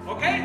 okei?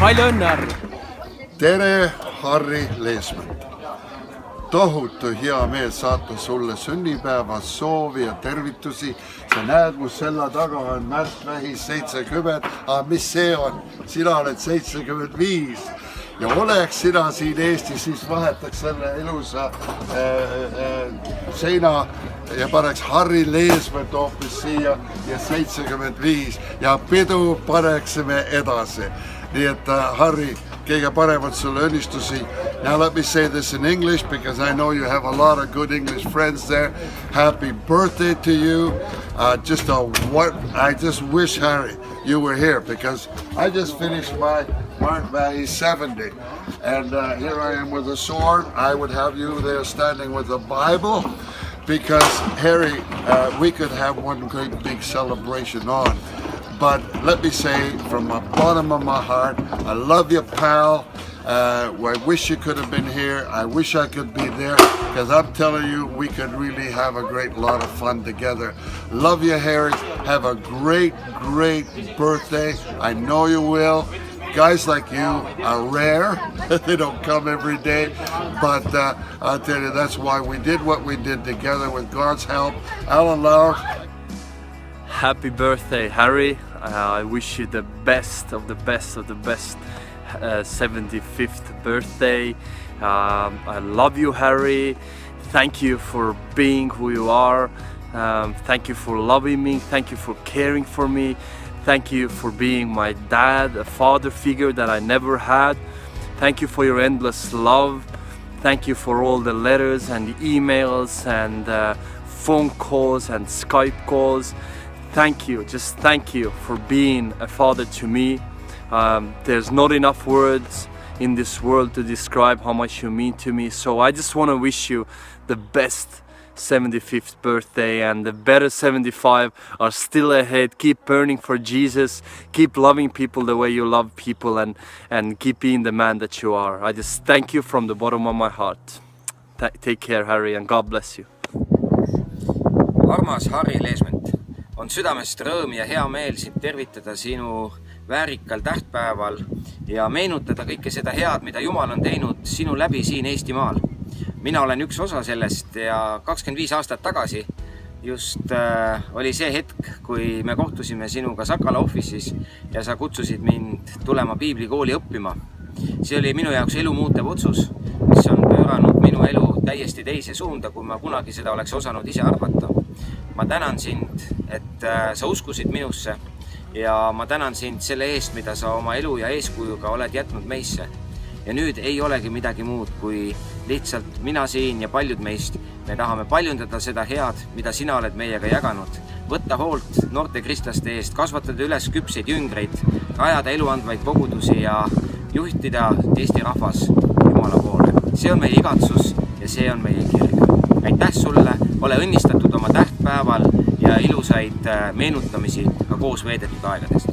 Palju õnne, Harri! Tere, Harri Leesmann! Tohutu hea meel saata sulle sünnipäeva soovi ja tervitusi. Sa näed, mu selja taga on Märt Vähis 70, aga mis see on? Sina oled 75 ja oleks sina siin Eestis, siis vahetaks selle ilusa seina ja paneks Harri Leesmann hoopis siia ja 75 ja pidu paneksime edasi. Nii et Harri, kõige paremat sulle õnnistusi. Now let me say this in English because I know you have a lot of good English friends there. Happy birthday to you. I just wish, Harry, you were here because I just finished my Mark Valley 70 and here I am with a sword. I would have you there standing with a Bible because, Harry, we could have one great big celebration on. But let me say from the bottom of my heart, I love you, pal. I wish you could have been here. I wish I could be there because I'm telling you, we could really have a great lot of fun together. Love you, Harry. Have a great, great birthday. I know you will. Guys like you are rare. They don't come every day. But I'll tell you, that's why we did what we did together with God's help. Alan Lauer. Happy birthday, Harry. I wish you the best of the best of the best 75th birthday. I love you, Harry. Thank you for being who you are. Thank you for loving me. Thank you for caring for me. Thank you for being my dad, a father figure that I never had. Thank you for your endless love. Thank you for all the letters and emails and phone calls and Skype calls. Thank you, just thank you for being a father to me. There's not enough words in this world to describe how much you mean to me. So I just want to wish you the best 75th birthday, and the better 75 are still ahead. Keep burning for Jesus, keep loving people the way you love people, and keep being the man that you are. I just thank you from the bottom of my heart. Take care, Harry, and God bless you. Armas Harri Leesmann, on südamest rõõm ja hea meel sind tervitada sinu väärikal tähtpäeval ja meenutada kõike seda head, mida Jumal on teinud sinu läbi siin Eestimaal. Mina olen üks osa sellest ja 25 aastat tagasi just oli see hetk, kui me kohtusime sinuga Sakala office'is ja sa kutsusid mind tulema piiblikooli õppima. See oli minu jaoks elu muutev otsus, mis on pööranud minu elu täiesti teise suunda, kui ma kunagi seda oleks osanud ise arvata. Ma tänan sind, et sa uskusid minusse ja ma tänan sind selle eest, mida sa oma elu ja eeskujuga oled jätnud meisse. Ja nüüd ei olegi midagi muud, kui lihtsalt mina siin ja paljud meist, me tahame paljundada seda head, mida sina oled meiega jaganud. Võtta hoolt noorte kristlaste eest, kasvatada üles küpseid jüngreid, rajada eluandvaid kogudusi ja juhtida Eesti rahvas Jumala poole. See on meie igatsus ja see on meie kirg. Aitäh sulle, ole õnnistatud oma tähtpäeval ja ilusaid meenutamisi ka koos veedetud aegadest.